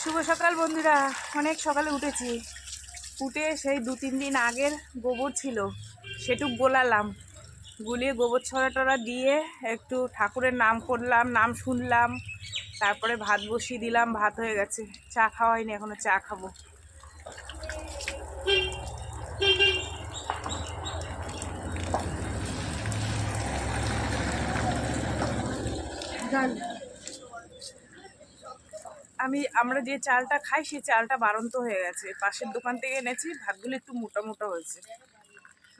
শুভ সকাল বন্ধুরা। অনেক সকালে উঠেছি, উঠে সেই 2-3 দিন আগের গোবর ছিল সেটুক গোলালাম, গুলিয়ে গোবর ছড়া টড়া দিয়ে একটু ঠাকুরের নাম করলাম, নাম শুনলাম, তারপরে ভাত বসিয়ে দিলাম। ভাত হয়ে গেছে, চা খাওয়া হয়নি, এখনো চা খাবো। আমরা যে চালটা খাই সেই চালটা বাড়ন্ত হয়ে গেছে, পাশের দোকান থেকে এনেছি। ভাতগুলো একটু মোটা মোটা হয়েছে।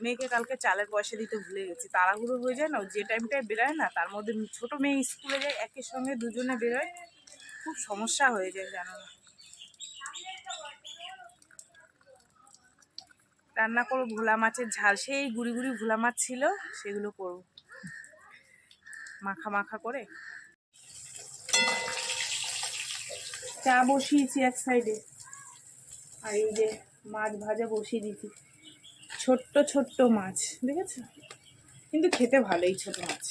মেয়েকে কালকে চালের পয়সা দিতে ভুলে গেছি, তাড়াহুড়ো হয়ে যায় না, যে টাইমটায় বেরোয় না, তার মধ্যে ছোট মেয়ে স্কুলে যায়, একই সঙ্গে দুজনে বেরোয়, খুব সমস্যা হয়ে যায় জানো না। রান্না করবো ভোলা মাছের ঝাল, সেই গুড়ি গুড়ি ভোলা মাছ ছিল, সেগুলো করবো মাখা মাখা করে। চা বসিয়েছি এক সাইডে, আর এই যে মাছ ভাজা বসিয়ে দিয়েছি। ছোট্ট ছোট্ট মাছ দেখেছো, কিন্তু খেতে ভালোই ছোট মাছ।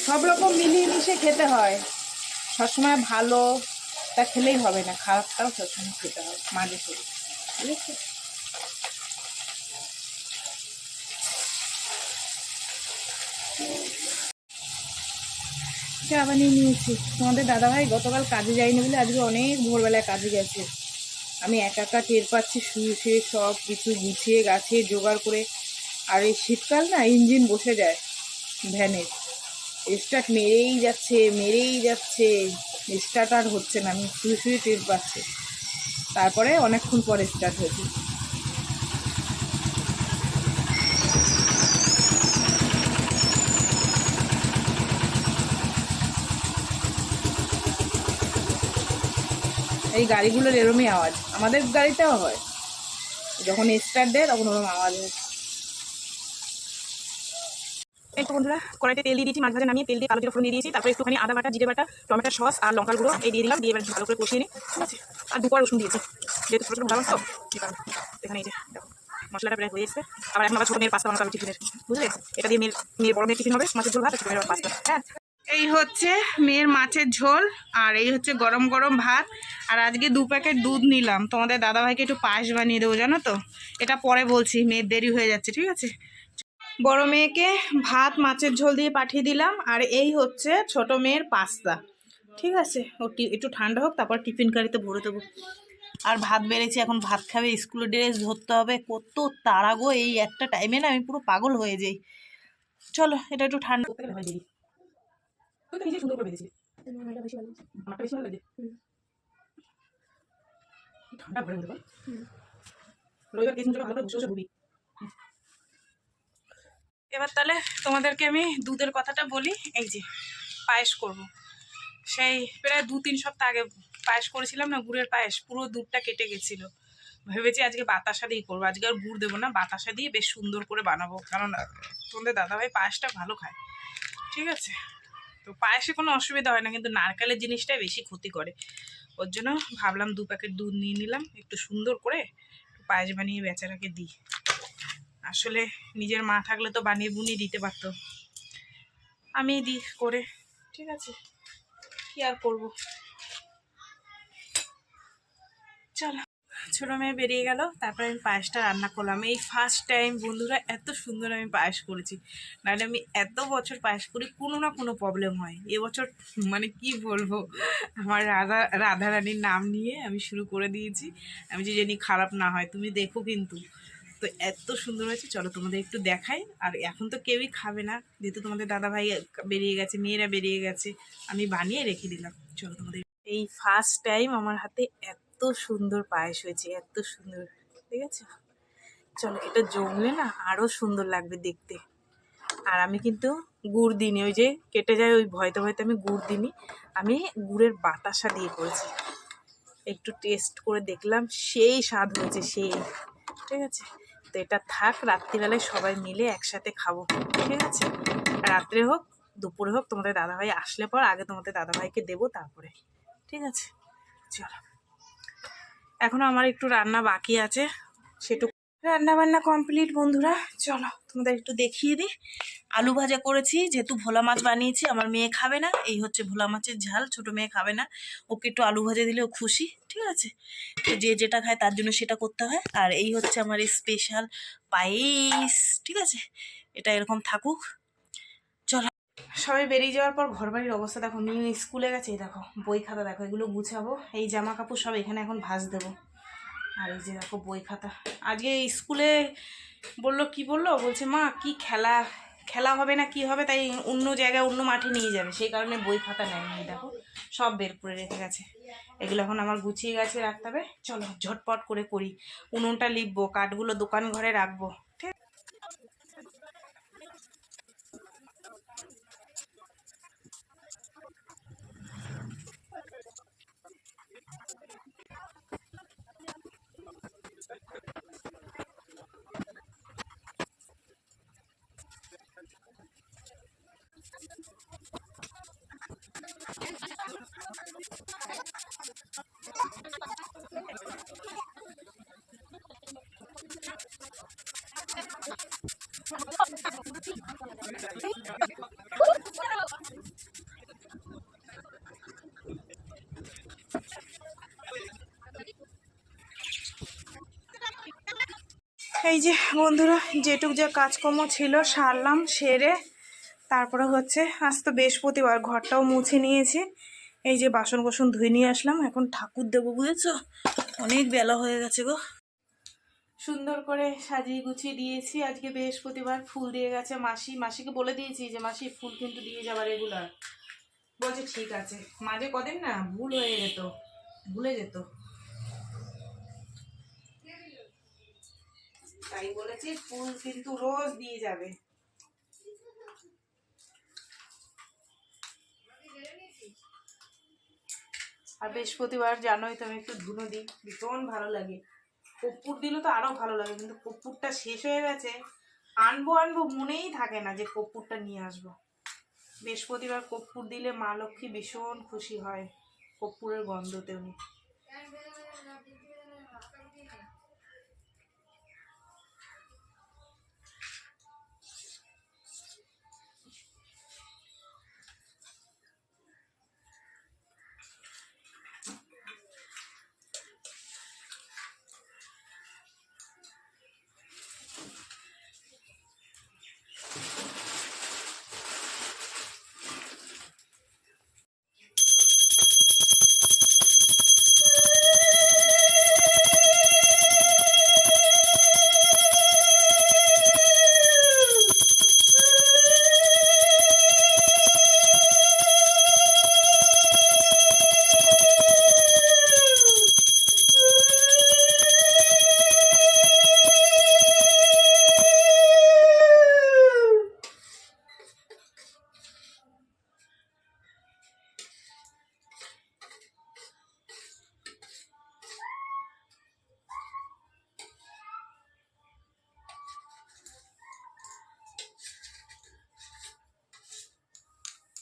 সব রকম মিলিয়ে মিশে খেতে হয়, সবসময় ভালো তা খেলেই হবে না, খারাপটাও সবসময় খেতে হয় মাঝে সাঝে, বুঝেছো। চা বানিয়ে নিয়েছি। তোমাদের দাদাভাই গতকাল কাজে যায়নি বলে আজকে অনেক ভোরবেলায় কাজে গেছে। আমি একা একা টের পাচ্ছি, শুয়ে শুয়ে সব কিছু গুছিয়ে গাছে জোগাড় করে। আর এই শীতকাল না, ইঞ্জিন বসে যায় ভ্যানের, স্টার্ট মেরেই যাচ্ছে মেরেই যাচ্ছে, স্টার্ট আর হচ্ছে না। আমি শুয়ে শুয়ে টের পাচ্ছি, তারপরে অনেকক্ষণ পরে স্টার্ট হয়েছে। এই গাড়িগুলোর এরমই আওয়াজ, আমাদের গাড়িতেও হয়, যখন স্টার্ট দেয় তখন ওরকম আওয়াজ হয়। এই তো বন্ধুরা, কড়াইতে তেল দিয়ে দিয়েছি, মাছ ভাজা নামিয়ে তেল দিয়ে কালো জিরা ফোড়ন দিয়ে দিয়েছি, তারপরে একটুখানি আদা বাটা, জিরে বাটা, টমেটোর সস আর লঙ্কার গুঁড়ো এই দিয়ে দিলাম, দিয়ে এবার ভালো করে কষিয়ে নিই, ঠিক আছে। আর 2 কোয়া রসুন দিয়েছি, যেহেতু ছোটো ছোটো ভালো তো এখানে। এই যে দেখো মশলাটা প্রায় হয়ে এসছে। আবার ছোটো মেয়ের পাস্তা বানাতে হবে টিফিনের, বুঝলে। এটা দিয়ে মেয়ের বড় মেয়ের টিফিন হবে মাছের ঝোল ভাত, ছোটো মেয়ের পাস্তা। হ্যাঁ, এই হচ্ছে মেয়ের মাছের ঝোল, আর এই হচ্ছে গরম গরম ভাত। আর আজকে 2 প্যাকেট দুধ নিলাম, তোমাদের দাদাভাইকে একটু পায়েস বানিয়ে দেবো জানো তো। এটা পরে বলছি, মেয়ের দেরি হয়ে যাচ্ছে, ঠিক আছে। বড় মেয়েকে ভাত মাছের ঝোল দিয়ে পাঠিয়ে দিলাম, আর এই হচ্ছে ছোট মেয়ের পাস্তা, ঠিক আছে। ও একটু ঠান্ডা হোক, তারপর টিফিন কারিতে ভরে দেবো। আর ভাত বেড়েছি, এখন ভাত খাবে, স্কুলের ড্রেস ধরতে হবে, কত তাড়া গো। এই একটা টাইমে না আমি পুরো পাগল হয়ে যাই। চলো এটা একটু ঠান্ডা এবার তাহলে তোমাদেরকে আমি দুধের কথাটা বলি। এই যে পায়েস করব, সেই প্রায় 2-3 সপ্তাহ আগে পায়েস করেছিলাম না, গুড়ের পায়েস, পুরো দুধটা কেটে গেছিলো। ভেবেছি আজকে বাতাসা দিয়ে করবো, আজকে আর গুড় দেবো না, বাতাসা দিয়ে বেশ সুন্দর করে বানাবো, কারণ তোমাদের দাদাভাই পায়েসটা ভালো খায়, ঠিক আছে। তো পায়েসে কোনো অসুবিধা হয় না, কিন্তু নারকেলের জিনিসটাই বেশি ক্ষতি করে। ওর জন্য ভাবলাম 2 প্যাকেট দুধ নিয়ে নিলাম, একটু সুন্দর করে পায়েস বানিয়ে বেচারাকে দিই। আসলে নিজের মা থাকলে তো বানিয়ে বুনিয়ে দিতে পারতো, আমি দিই করে, ঠিক আছে, কি আর করবো। চলো, ছোটো মেয়ে বেরিয়ে গেল, তারপরে আমি পায়েসটা রান্না করলাম। এই ফার্স্ট টাইম বন্ধুরা এত সুন্দর আমি পায়েস করেছি, নাহলে আমি এত বছর পায়েস করি, কোনো না কোনো প্রবলেম হয়। এবছর মানে কি বলবো, আমার রাধারানীর নাম নিয়ে আমি শুরু করে দিয়েছি, আমি যে জানি খারাপ না হয়, তুমি দেখো কিন্তু। তো এত সুন্দর হয়েছে, চলো তোমাদের একটু দেখাই। আর এখন তো কেউই খাবে না, যেহেতু তোমাদের দাদাভাই বেরিয়ে গেছে, মেয়েরা বেরিয়ে গেছে, আমি বানিয়ে রেখে দিলাম। চলো তোমাদের, এই ফার্স্ট টাইম আমার হাতে এত সুন্দর পায়েস হয়েছে, এত সুন্দর, ঠিক আছে। চলো এটা জমলে না আরও সুন্দর লাগবে দেখতে। আর আমি কিন্তু গুড় দিইনি, ওই যে কেটে যায় ওই ভয়তে ভয়তে আমি গুড় দিইনি, আমি গুড়ের বাতাসা দিয়ে করেছি। একটু টেস্ট করে দেখলাম, সেই স্বাদ হয়েছে, সেই, ঠিক আছে। তো এটা থাক, রাত্রিবেলায় সবাই মিলে একসাথে খাবো, ঠিক আছে। রাত্রে হোক দুপুরে হোক, তোমাদের দাদাভাই আসলে পর আগে তোমাদের দাদাভাইকে দেবো, তারপরে, ঠিক আছে। চলো, এখনো আমার একটু রান্না বাকি আছে, সেটুকু রান্না বান্না কমপ্লিট বন্ধুরা। চলো তোমাদের একটু দেখিয়ে দিই। আলু ভাজা করেছি, যেহেতু ভোলা মাছ বানিয়েছি, আমার মেয়ে খাবে না। এই হচ্ছে ভোলা মাছের ঝাল, ছোট মেয়ে খাবে না, ওকে একটু আলু ভাজা দিলেও খুশি, ঠিক আছে। তো যে যেটা খায় তার জন্য সেটা করতে হয়। আর এই হচ্ছে আমার স্পেশাল পায়েস, ঠিক আছে, এটা এরকম থাকুক। চলো, সবাই বেরিয়ে যাওয়ার পর ঘরবাড়ির অবস্থা দেখো। মেয়ে স্কুলে গেছে, এই দেখো বই খাতা দেখো, এগুলো গুছাবো। এই জামা কাপড় সব এখানে এখন ভাঁজ দেবো। আর এই যে দেখো বই খাতা। আজকে স্কুলে বললো, কি বললো, বলছে মা কি খেলা খেলা হবে না কি হবে, তাই অন্য জায়গায় অন্য মাঠে নিয়ে যাবে, সেই কারণে বই খাতা নেয়নি। দেখো সব বের করে রেখে গেছে। এগুলো এখন আমার গুছিয়ে গেছে রাখতে হবে। চলো ঝটপট করে করি। উনুনটা লিখবো, কাঠগুলো দোকান ঘরে রাখবো, ঠিক আছে। এই যে বন্ধুরা, যেটুক যা কাজকর্ম ছিল সারলাম, সেরে তারপরে হচ্ছে আজ তো বৃহস্পতিবার, ঘরটাও মুছে নিয়েছি। এই যে বাসন কোসন ধুয়ে নিয়ে আসলাম, এখন ঠাকুর দেবো, বুঝেছো, অনেক বেলা হয়ে গেছে গো। সুন্দর করে সাজিয়ে গুছিয়ে দিয়েছি। আজকে বৃহস্পতিবার, ফুল দিয়ে গেছে মাসি। মাসিকে বলে দিয়েছি যে মাসি ফুল কিন্তু দিয়ে যাবার রেগুলার। বলছে ঠিক আছে। মাঝে কদিন না ভুল হয়ে যেত, ভুলে যেত, তাই বলেছি ফুল কিন্তু রোজ দিয়ে যাবে। আর বৃহস্পতিবার জানোই তো আমি একটু ধুনো দিই, ভীষণ ভালো লাগে। কর্পূর দিলে তো আরো ভালো লাগে, কিন্তু কর্পূরটা শেষ হয়ে গেছে। আনবো আনবো মনেই থাকে না যে কর্পূরটা নিয়ে আসবো। বৃহস্পতিবার কর্পূর দিলে মা লক্ষ্মী ভীষণ খুশি হয়, কর্পূরের গন্ধতে উনি।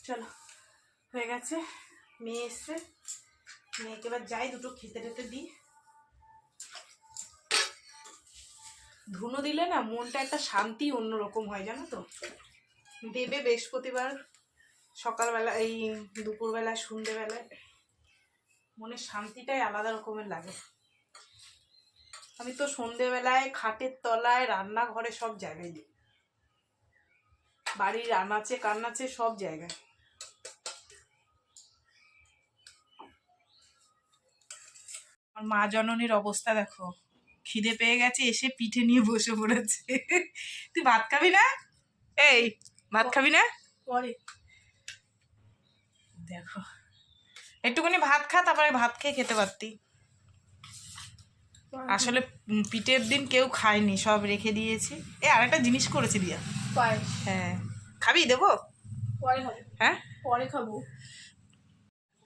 চলো হয়ে গেছে, মেয়ে এসছে, মেয়েকে এবার যাই দুটো খেতে টেতে দিই। ধুনো দিলে না মনটা একটা শান্তি অন্যরকম হয়, জানো তো। দেবে বৃহস্পতিবার সকালবেলা, এই দুপুরবেলা, সন্ধ্যেবেলায় মনের শান্তিটাই আলাদা রকমের লাগে। আমি তো সন্ধ্যেবেলায় খাটের তলায়, রান্নাঘরে, সব জায়গায় দিই, বাড়ির আনাচে কান্নাচে সব জায়গায়। আর মা জননীর অবস্থা দেখো, খিদে পেয়ে গেছে, এসে পিঠে নিয়ে বসে পড়েছে। তুই ভাত খাবি না? এই ভাত খাবি না? পরে দেখো, একটুখানি ভাত খা, তারপরে ভাত খেয়ে খেতে পারতি। আসলে পিঠের দিন কেউ খায়নি, সব রেখে দিয়েছি। আরেকটা জিনিস করেছি দিয়া। হ্যাঁ, খাবি? দেবো? পরে খাবো। হ্যাঁ, পরে খাবো।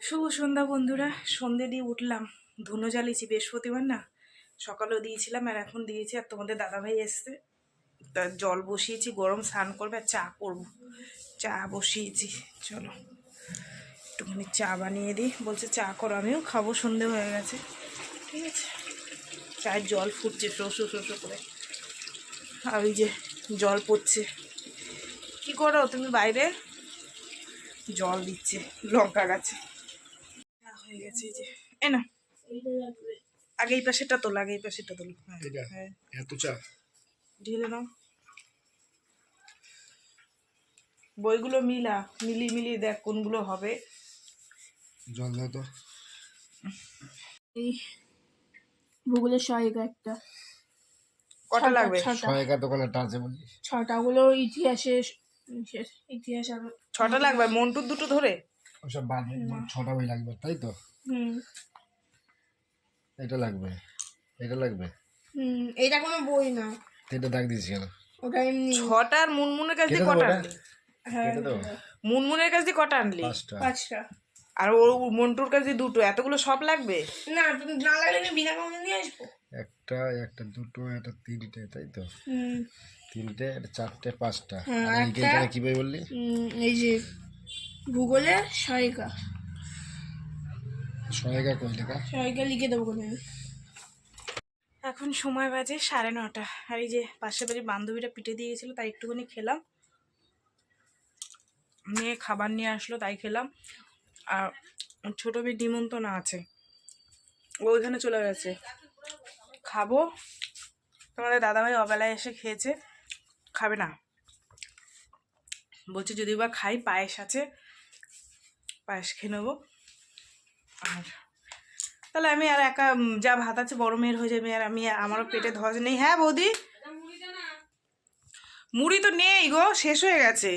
শুভ সন্ধ্যা বন্ধুরা, সন্ধে দিয়ে উঠলাম, ধুনো জ্বালিয়েছি, বৃহস্পতিবার না, সকালেও দিয়েছিলাম আর এখন দিয়েছি। আর তোমাদের দাদাভাই এসছে, তা জল বসিয়েছি, গরম স্নান করবে আর চা করবো, চা বসিয়েছি। চলো একটুখানি চা বানিয়ে দিই, বলছে চা করো, আমিও খাবো, সন্ধে হয়ে গেছে, ঠিক আছে। চায়ের জল ফুটছে শো শো শো করে। আর ওই যে জল পড়ছে। কি করো তুমি বাইরে? জল দিচ্ছে লঙ্কা গাছে। হয়ে গেছে এই যে, এ না আগে এই পাশেটা তোল, আগে এই পাশেটা তোল। হ্যাঁ এত চা ঢেলে নাও। বইগুলো মিলিয়ে দেখ কোনগুলো হবে। জল দাও তো। এই ভূগোলের সহায়িকা একটা। কটা লাগবে? সহায়িকা দোকানে আছে বলি। 6টা গুলো ইতিহাস আর 6টা লাগবে, মন্টুর দুটো ধরে। ওসব বাদ, 6টা বই লাগবে তাই তো? এটা লাগবে, এটা লাগবে। এটা কোনো বই না, এটা দাগ দিয়েছি কেন? ওটা এমনি। 6টা আর মুনমুনের কাছ দিয়ে কটা আনলি? হ্যাঁ মুনমুনের কাছ দিয়ে কটা আনলি? 5টা। আর ও মন্টুর কাছ দিয়ে দুটো, এতগুলো সব লাগবে না, তুমি না লাগলে আমি বিনা কারণে নিয়ে আসবো। একটা দুটো এটা তিনটে তাই তো? তিনটে, এটা চারটে, 5টা। হ্যাঁ, আর এইখানে কি বই বললি? এই যে ভূগোলের সহায়িকা। সহায়িকা কই লেখা? সহায়িকা লিখে দেবো কোথায়? এখন সময় বাজে 9:30। আর এই যে পাশের বাড়ির বান্ধবীরা পিঠে দিয়ে গেছিলো, তাই একটুখানি খেলাম। মেয়ে খাবার নিয়ে আসলো, তাই খেলাম। আর ছোটো মেয়ে নিমন্ত্রণ আছে, ও ওইখানে চলে গেছে। খাবো। তোমাদের দাদাভাই অবেলায় এসে খেয়েছে, খাবে না, বলছে যদি বা খাই পায়েস আছে, পায়েস খেয়ে নেবো। আর তাহলে আমি আর একা যা ভাত আছে বড় মেয়ের হয়ে যাবে, আর আমি আমারও পেটে ধস নেই। হ্যাঁ বৌদি, মুড়ি তো নেই গো, শেষ হয়ে গেছে।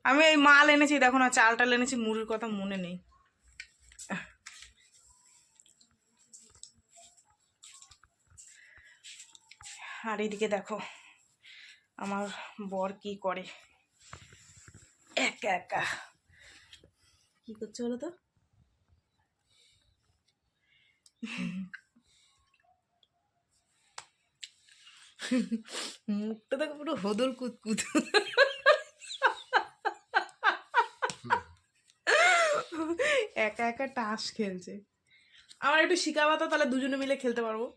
আমি এই মাল এনেছি দেখো না, চাল টাল এনেছি, মুড়ির কথা মনে নেই। আর এদিকে দেখো আমার বর কি করে, একা একা কি করছে বলো তো? মুখটা দেখো পুরো হদল কুতকুত। একা একা টাস খেলছে। আমার একটু শিখাবা তো, তাহলে দুজনে মিলে খেলতে পারবো।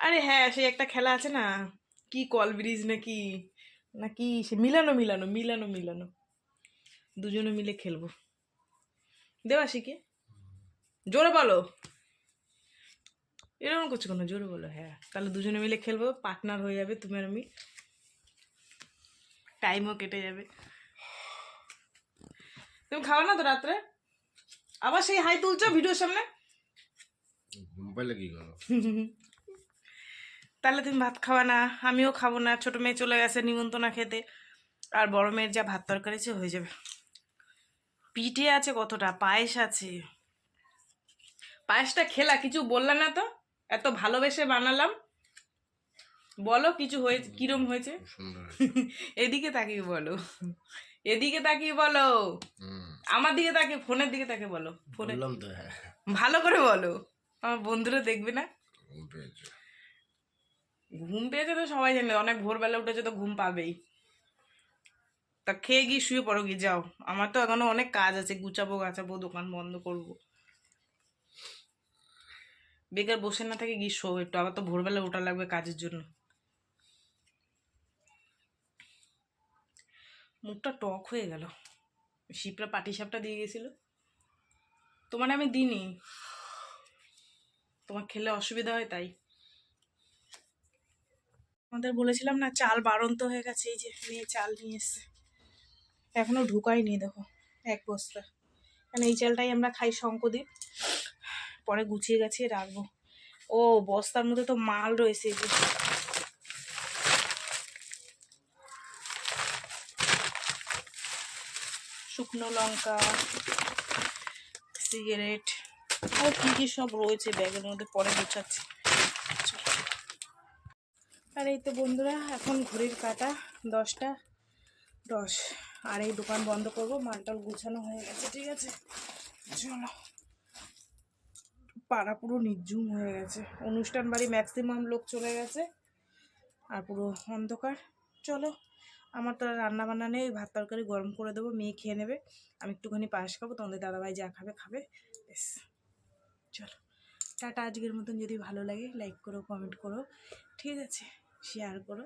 আরে হ্যাঁ, সেই একটা খেলা আছে না, কি কল ব্রিজ নাকি নাকি সে মিলানো মিলানো মিলানো মিলানো, দুজনে মিলে খেলবো। দেবা শিখে, জোরে বলো, এরকম করছো কেন, জোরে বলো। হ্যাঁ, তাহলে দুজনে মিলে খেলবো, পার্টনার হয়ে যাবে তুমি আর আমি, টাইমও কেটে যাবে। তুমি খাও না তো রাত্রে? আবার সেই হাই তুলছো ভিডিওর সামনে। ঘুম পাইলে কি করো? তাহলে তুমি ভাত খাওয়া না, আমিও খাবো না, ছোট মেয়ে চলে গেছে নিমন্ত্রণা খেতে, আর বড় মেয়ের যা ভাত তরকারি আছে হয়ে যাবে। পিঠে আছে কতটা, পায়েস আছে। পায়েসটা খেলা, কিছু বললা না তো, এত ভালোবেসে বানালাম, বলো কিছু হয়েছে, কিরম হয়েছে? এদিকে তাকিয়ে বলো, এদিকে তাকিয়ে বলো, আমার দিকে তাকিয়ে, ফোনের দিকে তাকিয়ে বলো। ফোনে তো হ্যাঁ, ভালো করে বলো, আমার বন্ধুরা দেখবে না। ঘুম পেয়েছে তো সবাই জানে, অনেক ভোরবেলা উঠেছে তো ঘুম পাবেই। তা খেয়ে গিয়ে শুয়ে পড়ো, গিয়ে যাও, আমার তো এখনো অনেক কাজ আছে, গুছাবো গাছাবো, দোকান বন্ধ করব। বেকার বসে না থেকে গিয়ে শো একটু, আবার তো ভোরবেলা ওঠা লাগবে কাজের জন্য। মুখটা টক হয়ে গেল, শিপরা পাটি সাপটা দিয়ে গেছিল, তোমার আমি দিইনি, তোমার খেলে অসুবিধা হয় তাই। আমাদের বলেছিলাম না চাল বাড়ন্ত হয়ে গেছে, এই যে মেয়ে চাল নিয়ে এসছে, এখনো ঢুকাইনি, দেখো 1 বস্তা। কারণ এই চালটাই আমরা খাই শঙ্কদ্বীপ, পরে গুছিয়ে গেছে রাখবো। ও বস্তার মধ্যে তো মাল রয়েছে, এই যে শুকনো লঙ্কা, সিগারেট, আর কি কি সব রয়েছে ব্যাগের মধ্যে, পরে গুছাচ্ছি। আর এই তো বন্ধুরা, এখন ঘড়ির কাঁটা 10টা 10, আর এই দোকান বন্ধ করবো, মালটাল গুছানো হয়ে গেছে। ঠিক আছে চলো, পাড়া পুরো নির্ঝুম হয়ে গেছে, অনুষ্ঠান বাড়ি ম্যাক্সিমাম লোক চলে গেছে, আর পুরো অন্ধকার। চলো, আমার তো রান্না বান্না নেই, ভাত তরকারি গরম করে দেবো, মেয়ে খেয়ে নেবে, আমি একটুখানি পায়েস খাবো, তোমাদের দাদাভাই যা খাবে খাবে, বেশ। চলো টাটা, আজকের মতন যদি ভালো লাগে লাইক করো, কমেন্ট করো, ঠিক আছে। শেয়ার করো